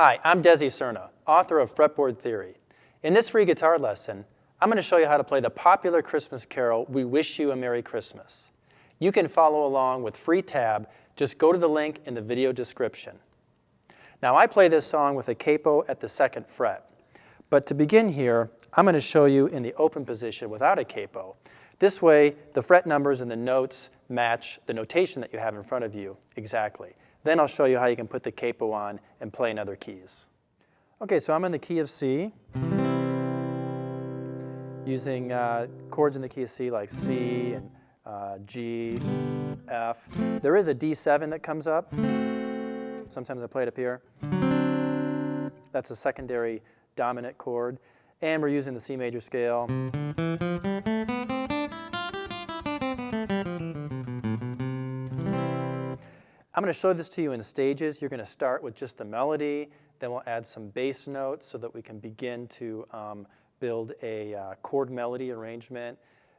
Hi, I'm Desi Serna, author of Fretboard Theory. In this free guitar lesson, I'm going to show you how to play the popular Christmas carol, We Wish You a Merry Christmas. You can follow along with free tab. Just go to the link in the video description. Now, I play this song with a capo at the 2nd fret. But to begin here, I'm going to show you in the open position without a capo. This way, the fret numbers and the notes match the notation that you have in front of you exactly. Then I'll show you how you can put the capo on and play in other keys. Okay, so I'm in the key of C, using chords in the key of C like C and G, F. There is a D7 that comes up. Sometimes I play it up here. That's a secondary dominant chord. And we're using the C major scale. I'm going to show this to you in stages. You're going to start with just the melody, then we'll add some bass notes so that we can begin to build a chord melody arrangement.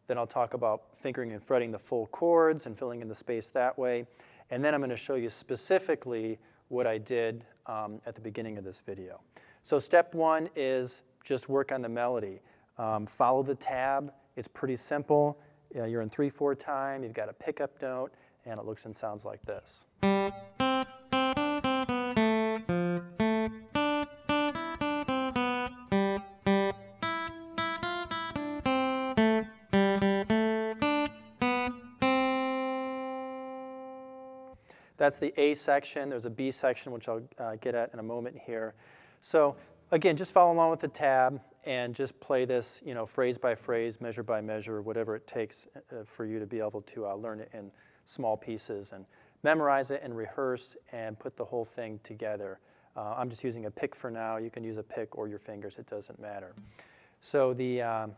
Then I'll talk about fingering and fretting the full chords and filling in the space that way. And then I'm going to show you specifically what I did at the beginning of this video. So step one is just work on the melody. Follow the tab. It's pretty simple. You're in 3/4 time. You've got a pickup note, and it looks and sounds like this. That's the A section. There's a B section, which I'll get at in a moment here. So again, just follow along with the tab and just play this, phrase by phrase, measure by measure, whatever it takes for you to be able to learn it in small pieces and memorize it and rehearse and put the whole thing together. I'm just using a pick for now. You can use a pick or your fingers. It doesn't matter. So the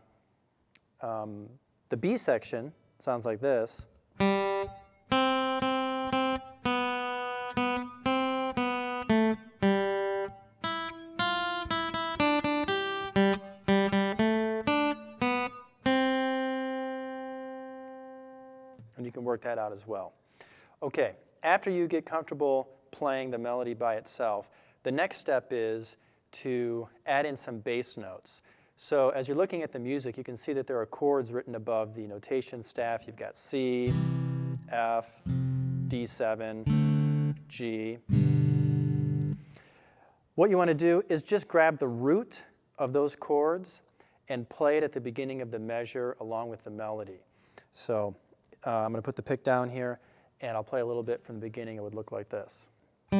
B section sounds like this. And you can work that out as well. Okay, after you get comfortable playing the melody by itself, the next step is to add in some bass notes. So as you're looking at the music, you can see that there are chords written above the notation staff. You've got C, F, D7, G. What you want to do is just grab the root of those chords and play it at the beginning of the measure along with the melody. So I'm going to put the pick down here, and I'll play a little bit from the beginning. It would look like this. So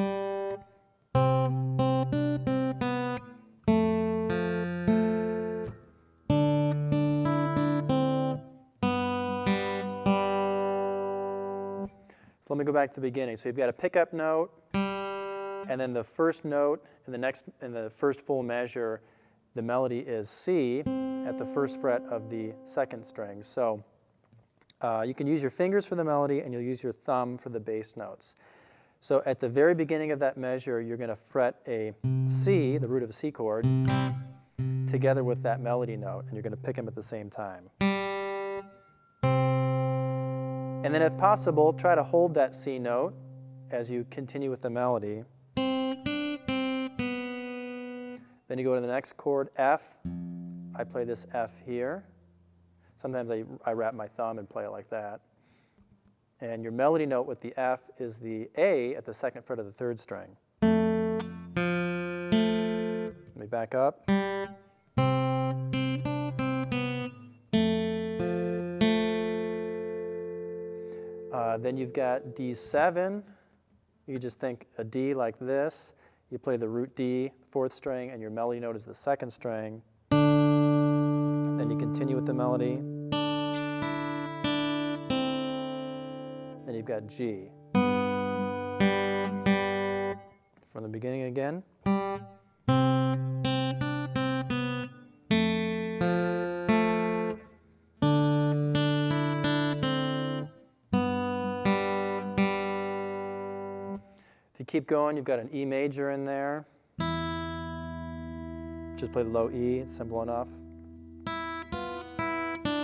let me go back to the beginning. So you've got a pickup note, and then the first note in the first full measure, the melody is C at the 1st fret of the 2nd string. So you can use your fingers for the melody, and you'll use your thumb for the bass notes. So at the very beginning of that measure, you're going to fret a C, the root of a C chord, together with that melody note, and you're going to pick them at the same time. And then if possible, try to hold that C note as you continue with the melody. Then you go to the next chord, F. I play this F here. Sometimes I wrap my thumb and play it like that. And your melody note with the F is the A at the 2nd fret of the 3rd string. Let me back up. Then you've got D7. You just think a D like this. You play the root D, 4th string, and your melody note is the 2nd string. Then you continue with the melody. Then you've got G. From the beginning again. If you keep going, you've got an E major in there. Just play the low E, it's simple enough.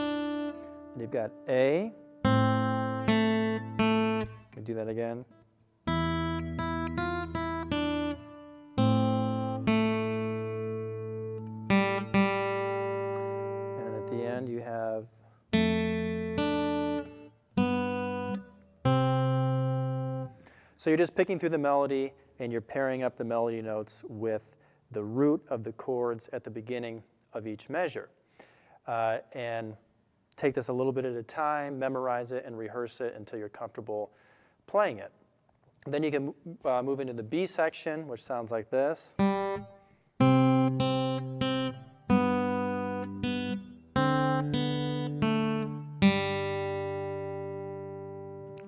And you've got A. Do that again. end you have so you're just picking through the melody and you're pairing up the melody notes with the root of the chords at the beginning of each measure. And take this a little bit at a time, memorize it and rehearse it until you're comfortable playing it. Then you can move into the B section, which sounds like this. And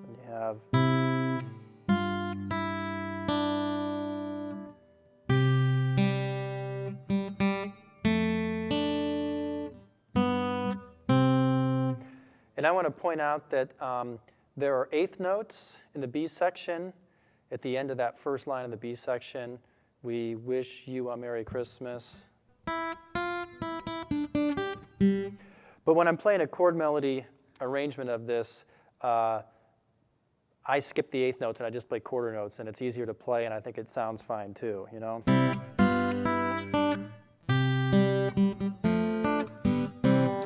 you have and I want to point out that there are eighth notes in the B section. At the end of that first line of the B section, we wish you a Merry Christmas. But when I'm playing a chord melody arrangement of this, I skip the eighth notes and I just play quarter notes, and it's easier to play, and I think it sounds fine too, you know?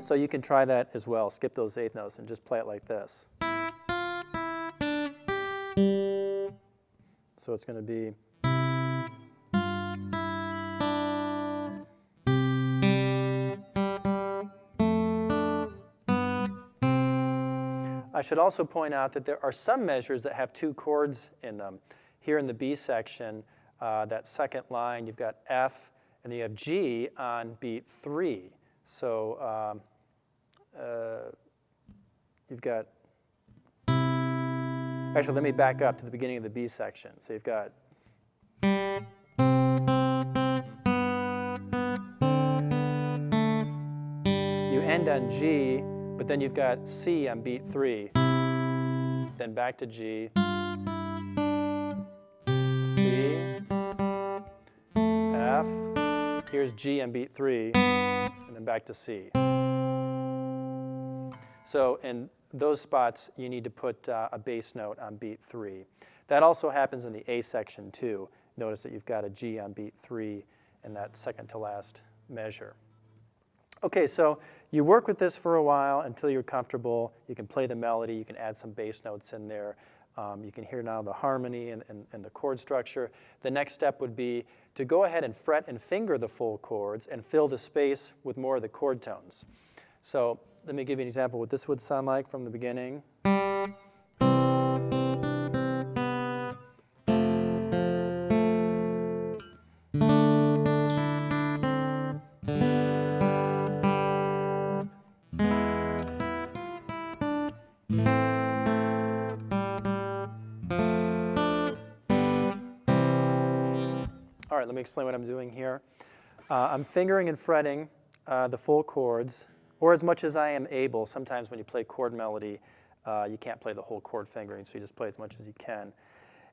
So you can try that as well. Skip those eighth notes and just play it like this. So it's going to be I should also point out that there are some measures that have two chords in them. Here in the B section, that second line, you've got F and then you have G on beat 3. So you've got, actually let me back up to the beginning of the B section. So you've got you end on G, but then you've got C on beat 3, then back to G, C, F, here's G on beat 3, and then back to C. So in those spots, you need to put a bass note on beat 3. That also happens in the A section too. Notice that you've got a G on beat 3 in that second to last measure. Okay, so you work with this for a while until you're comfortable. You can play the melody, you can add some bass notes in there. You can hear now the harmony and the chord structure. The next step would be to go ahead and fret and finger the full chords and fill the space with more of the chord tones. So let me give you an example of what this would sound like from the beginning. All right, let me explain what I'm doing here. I'm fingering and fretting the full chords, or as much as I am able. Sometimes when you play chord melody, you can't play the whole chord fingering, so you just play as much as you can.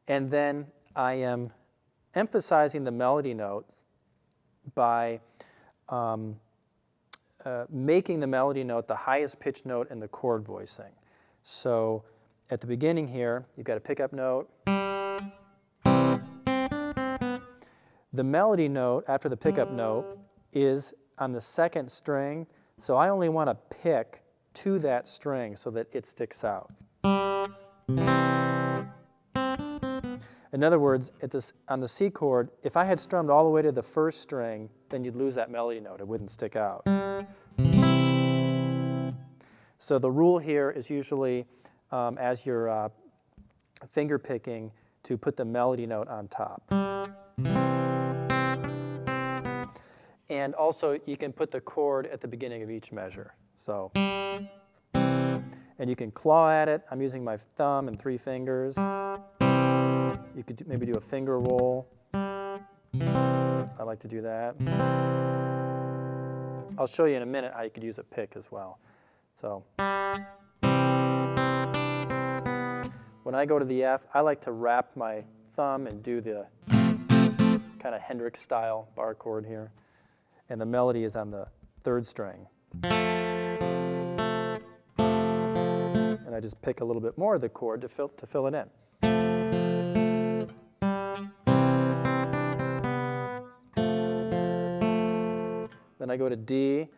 And then I am emphasizing the melody notes by making the melody note the highest pitch note in the chord voicing. So at the beginning here, you've got a pickup note. The melody note after the pickup note is on the second string, so I only want to pick to that string so that it sticks out. In other words, on the C chord, if I had strummed all the way to the first string, then you'd lose that melody note. It wouldn't stick out. So the rule here is usually, as you're finger picking, to put the melody note on top. And also, you can put the chord at the beginning of each measure. So, and you can claw at it. I'm using my thumb and 3 fingers. You could maybe do a finger roll. I like to do that. I'll show you in a minute how you could use a pick as well. So, when I go to the F, I like to wrap my thumb and do the kind of Hendrix style bar chord here. And the melody is on the 3rd string. And I just pick a little bit more of the chord to fill it in. Then I go to D,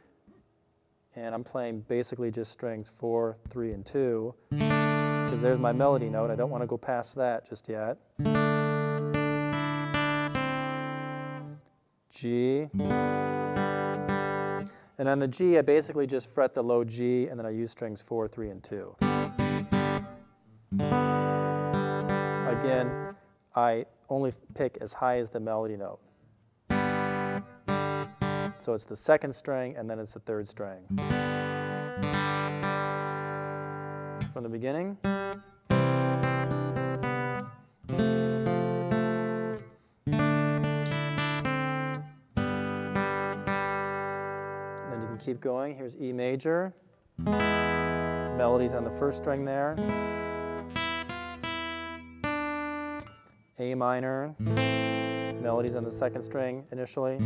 and I'm playing basically just strings 4, 3, and 2, because there's my melody note. I don't want to go past that just yet. G. And on the G, I basically just fret the low G, and then I use strings 4, 3, and 2. Again, I only pick as high as the melody note. So it's the second string, and then it's the third string. From the beginning. Then you can keep going. Here's E major. Melodies on the first string there. A minor. Melodies on the second string initially.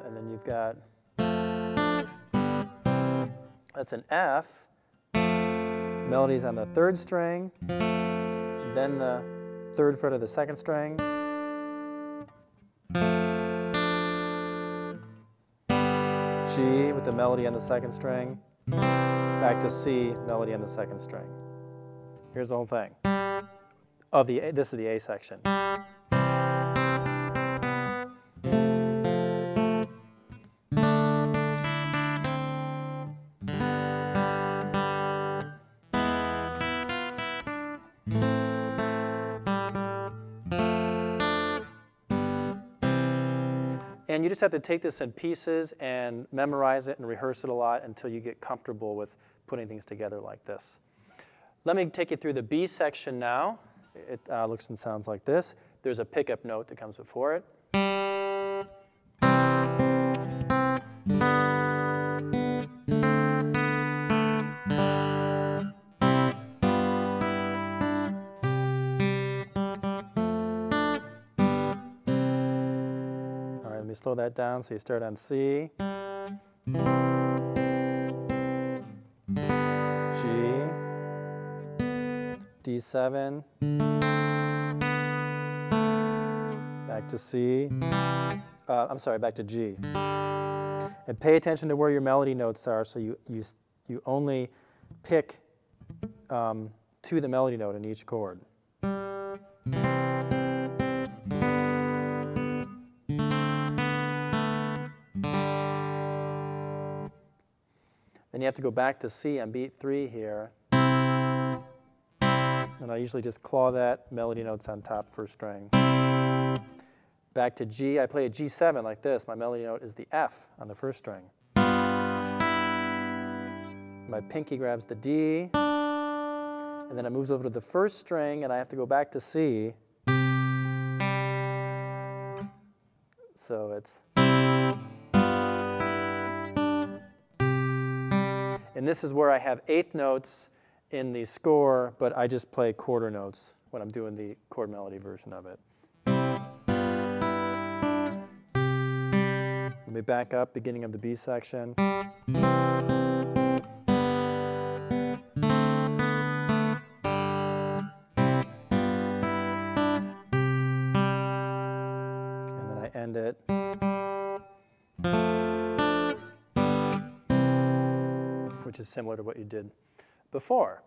And then you've got, that's an F. Melodies on the third string, then the third fret of the second string, G with the melody on the second string, back to C, melody on the second string. Here's the whole thing. This is the A section. And you just have to take this in pieces and memorize it and rehearse it a lot until you get comfortable with putting things together like this. Let me take you through the B section now. It looks and sounds like this. There's a pickup note that comes before it. Let me slow that down. So you start on C, G, D7, back to C, back to G. And pay attention to where your melody notes are, so you only pick to the melody note in each chord. Then you have to go back to C on beat 3 here. And I usually just claw that melody notes on top first string. Back to G, I play a G7 like this. My melody note is the F on the first string. My pinky grabs the D, and then it moves over to the first string, and I have to go back to C. So it's... And this is where I have eighth notes in the score, but I just play quarter notes when I'm doing the chord melody version of it. Let me back up, beginning of the B section. And then I end it. Which is similar to what you did before.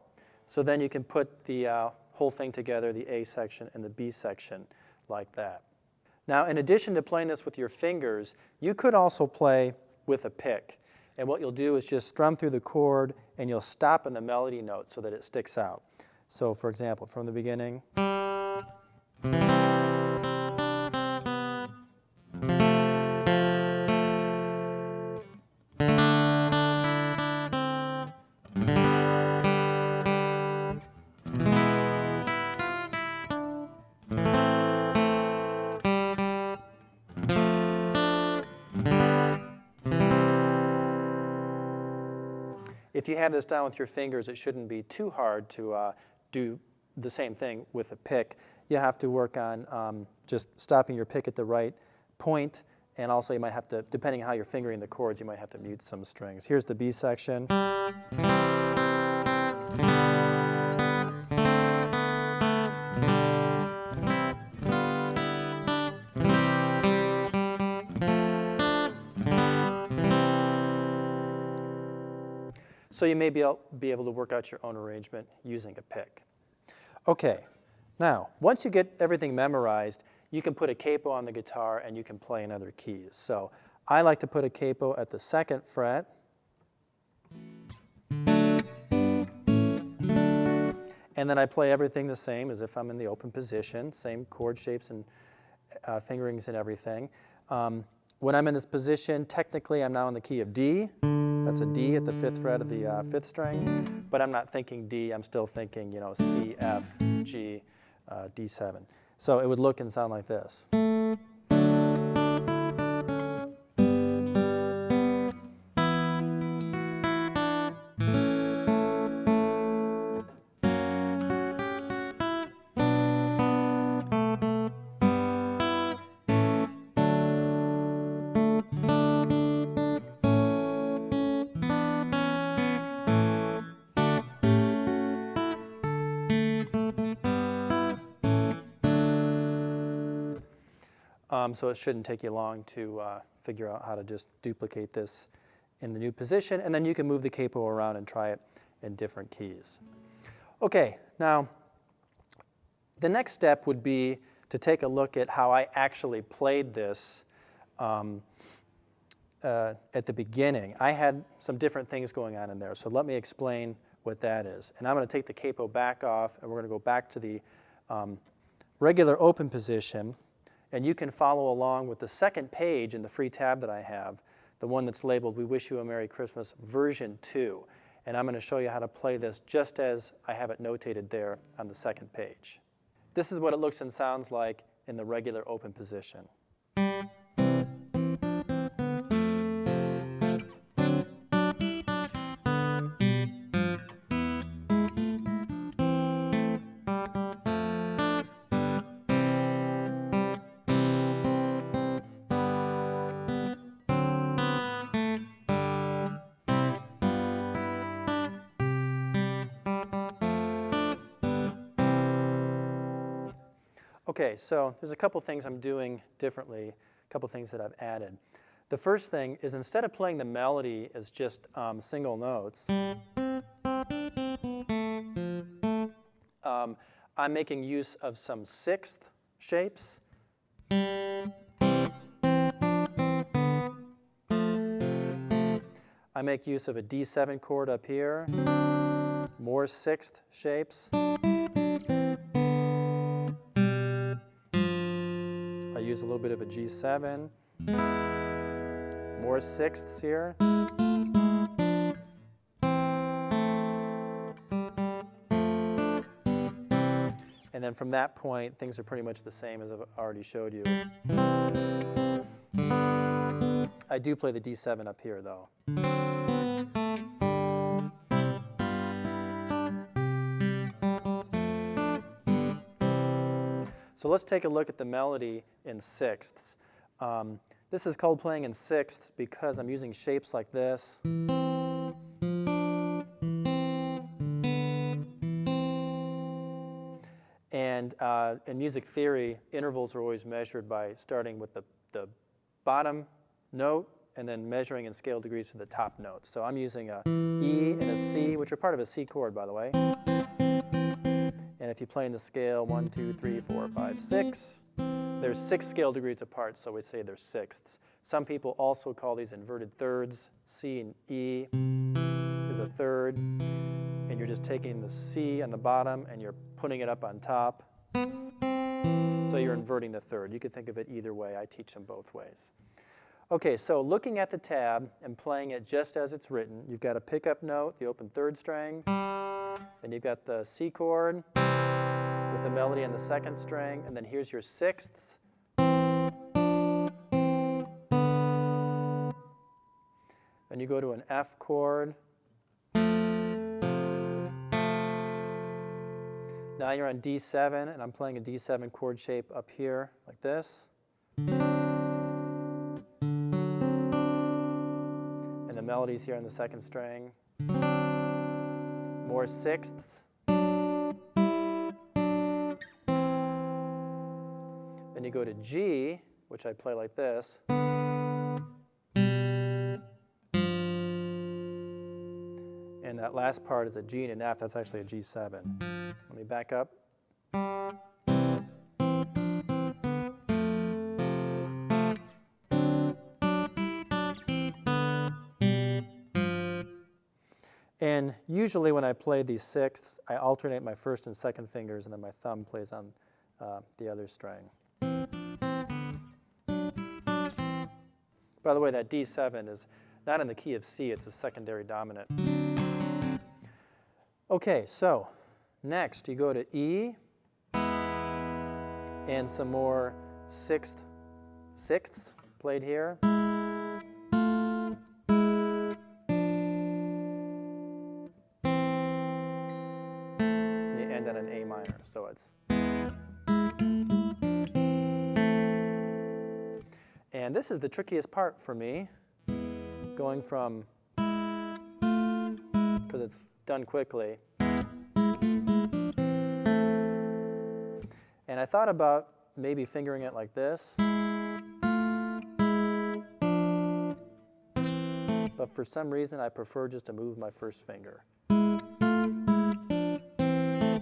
So then you can put the whole thing together, the A section and the B section, like that. Now, in addition to playing this with your fingers, you could also play with a pick. And what you'll do is just strum through the chord, and you'll stop in the melody note so that it sticks out. So, for example, from the beginning. If you have this down with your fingers, it shouldn't be too hard to do the same thing with a pick. You have to work on just stopping your pick at the right point, and also you might have to, depending on how you're fingering the chords, you might have to mute some strings. Here's the B section. So you may be able to work out your own arrangement using a pick. Okay, now once you get everything memorized, you can put a capo on the guitar and you can play in other keys. So I like to put a capo at the 2nd fret. And then I play everything the same as if I'm in the open position, same chord shapes and fingerings and everything. When I'm in this position, technically I'm now in the key of D. That's a D at the 5th fret of the 5th string, but I'm not thinking D, I'm still thinking, you know, C, F, G, D7. So it would look and sound like this. So it shouldn't take you long to figure out how to just duplicate this in the new position, and then you can move the capo around and try it in different keys. Okay, now the next step would be to take a look at how I actually played this at the beginning. I had some different things going on in there, so let me explain what that is. And I'm going to take the capo back off, and we're going to go back to the regular open position. And you can follow along with the second page in the free tab that I have, the one that's labeled We Wish You a Merry Christmas version 2. And I'm going to show you how to play this just as I have it notated there on the second page. This is what it looks and sounds like in the regular open position. Okay, so there's a couple things I'm doing differently, a couple things that I've added. The first thing is instead of playing the melody as just single notes, I'm making use of some sixth shapes. I make use of a D7 chord up here, more sixth shapes. I use a little bit of a G7, more sixths here. And then from that point, things are pretty much the same as I've already showed you. I do play the D7 up here, though. So let's take a look at the melody in sixths. This is called playing in sixths because I'm using shapes like this. And in music theory, intervals are always measured by starting with the bottom note and then measuring in scale degrees to the top notes. So I'm using a E and a C, which are part of a C chord, by the way. And if you play in the scale 1, 2, 3, 4, 5, 6, there's 6 scale degrees apart, so we'd say they're sixths. Some people also call these inverted thirds. C and E is a third, and you're just taking the C on the bottom and you're putting it up on top. So you're inverting the third. You could think of it either way. I teach them both ways. Okay, so looking at the tab and playing it just as it's written, you've got a pickup note, the open third string, then you've got the C chord with the melody on the second string, and then here's your sixths. Then you go to an F chord. Now you're on D7, and I'm playing a D7 chord shape up here, like this. And the melody's here on the second string. More sixths. Then you go to G, which I play like this. And that last part is a G and an F. That's actually a G7. Let me back up. And usually when I play these sixths, I alternate my first and second fingers, and then my thumb plays on the other string. By the way, that D7 is not in the key of C, it's a secondary dominant. Okay, so next you go to E and some more sixths played here. And you end on an A minor, so it's. And this is the trickiest part for me, going from, because it's done quickly. And I thought about maybe fingering it like this. But for some reason, I prefer just to move my first finger.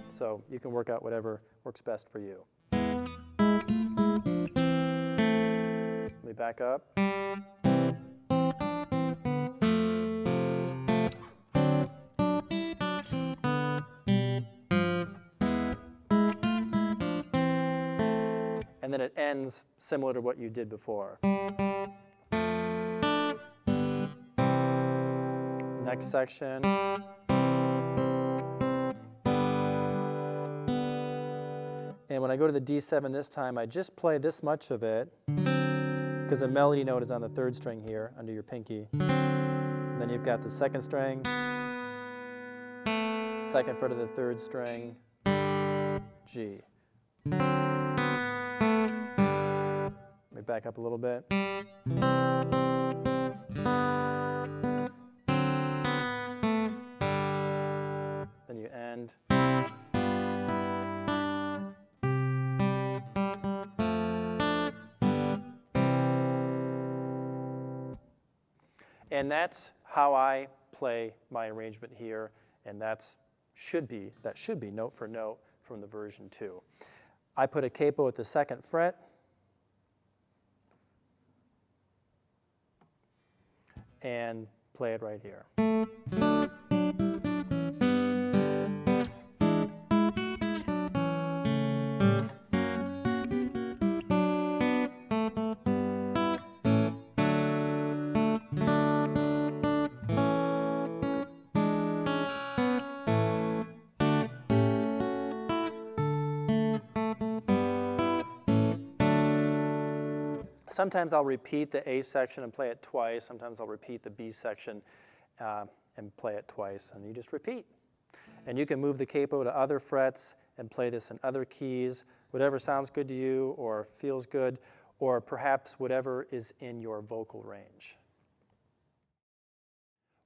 So you can work out whatever works best for you. Let me back up. And then it ends similar to what you did before. Next section. And when I go to the D7 this time, I just play this much of it, because the melody note is on the third string here, under your pinky. And then you've got the second string, second fret of the third string, G. Let me back up a little bit. Then you end. And that's how I play my arrangement here, and that should be note for note from the version 2. I put a capo at the second fret, and play it right here. Sometimes I'll repeat the A section and play it twice. Sometimes I'll repeat the B section and play it twice, and you just repeat. And you can move the capo to other frets and play this in other keys, whatever sounds good to you or feels good, or perhaps whatever is in your vocal range.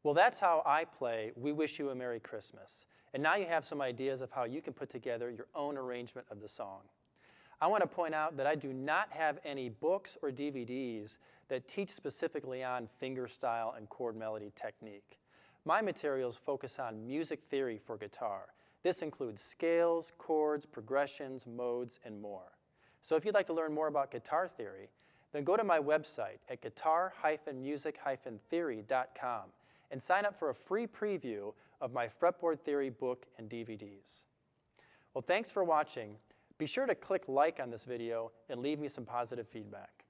Well, that's how I play We Wish You a Merry Christmas. And now you have some ideas of how you can put together your own arrangement of the song. I want to point out that I do not have any books or DVDs that teach specifically on fingerstyle and chord melody technique. My materials focus on music theory for guitar. This includes scales, chords, progressions, modes, and more. So if you'd like to learn more about guitar theory, then go to my website at guitar-music-theory.com and sign up for a free preview of my fretboard theory book and DVDs. Well, thanks for watching. Be sure to click like on this video and leave me some positive feedback.